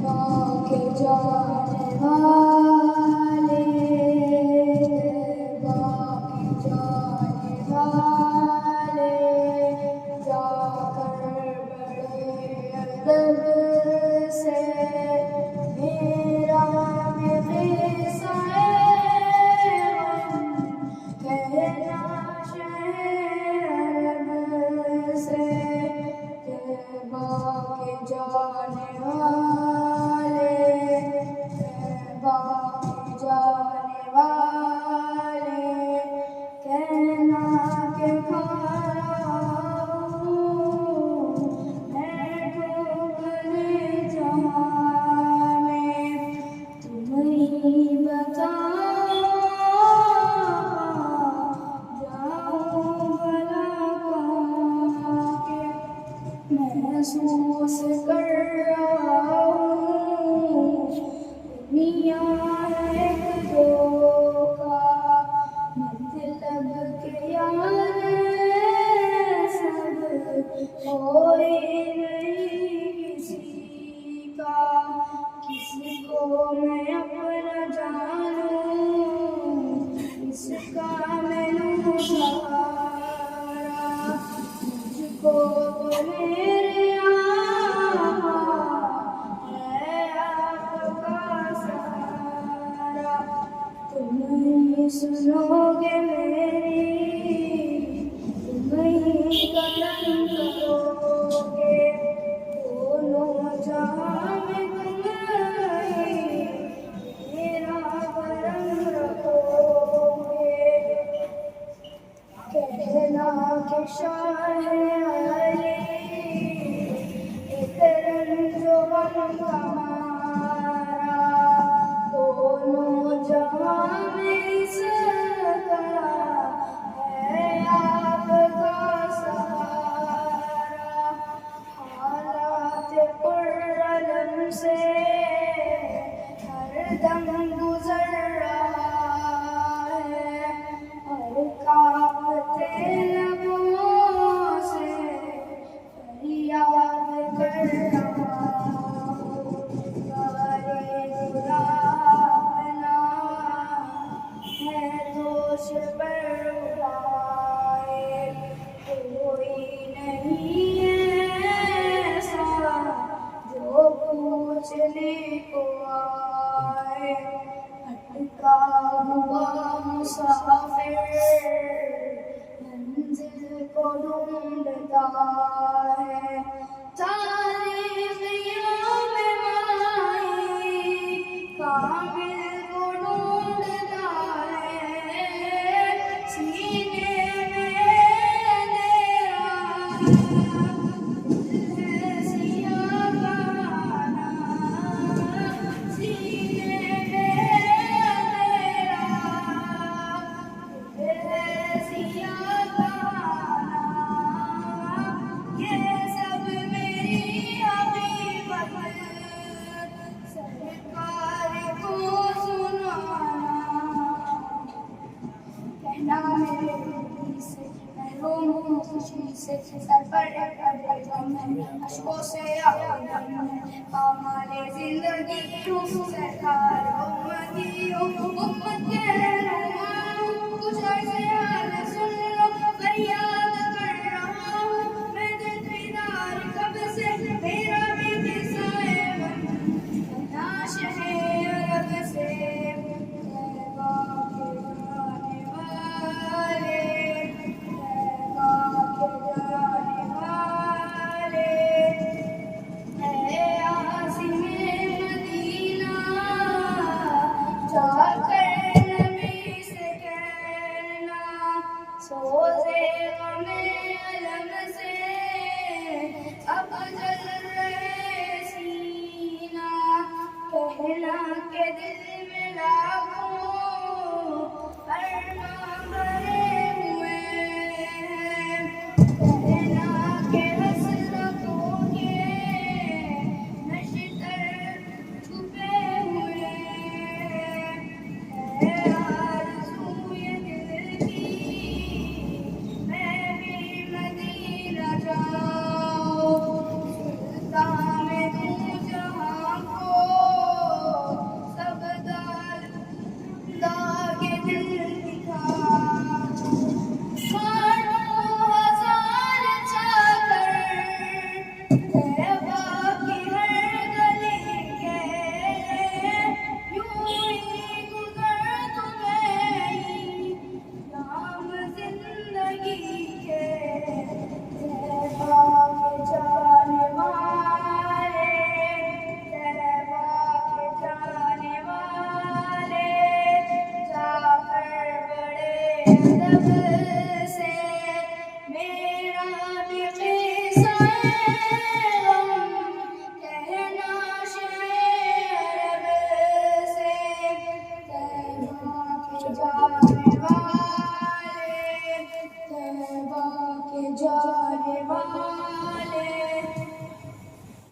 के जाने वाले, के जाने वाले, जाकर बड़े अदब से मेरा किस्सा कहना शहर अरब से, के जाने वाले, के जाने वाले, कहना के खारा हूँ मैं डूबने जहाँ में, तुम ही बताओ जाऊँ भला कहाँ के, महसूस कर रहा हूँ दुनिया है एक धोखा, मतलब के यार सब कोई नहीं किसी का, किसी को मैं अपना जानूं, इसका मैनू सहारा, मुझको तो मेरे आका है आपका सहारा, तुम ही सुनोगे मेरी, तुम ही कलम करोगे, दोनों जहां में तुम ही मेरा करम रखोगे, कहना के शाह अली एक रंजो गम हमारा, दोनों जहां में इसका है आपका सहारा, हालात कुर्रम से हर दम गुजर रहा है, और कांपते लबों से फरियाद कर रहा हूँ, सारे गुनाह अपना है दोष पर उठाए, कोई नहीं ऐसा जो पूछने को आए, भटका हुआ मुसाफिर मंजिल को ढूंढता है, तारीखियों में माई कामिल को ढूंढता है, सीने में तेरा सिया बहाना, सीने में तेरा सिया बहाना, ये सब मेरी हकीकत सरकार को सुनाना, कहना मेरे दिल से महरूम हूँ खुशी से, सर पर एक गम है अश्कों से आलम है, हमारे जिंदगी हूँ सरकार उम्मती हूँ, उम्मत के रहनुमा हूँ, कुछ ऐसे हाल सुन लो फरियाद कर रहा हूँ, मैं दिल बेदार कब से मेरा भी किस्सा है कहना शहर अरब से, सोज़े गमे अलम से अब जल रहे सीना, कहना के दिल में लाखों अरमां भरे हुए हैं, कहना के हसरतों के नश्तर छुपे हुए हैं, आरज़ू ये दिल की मैं भी मदीना जाऊं, सुल्तान में तू जहां को जब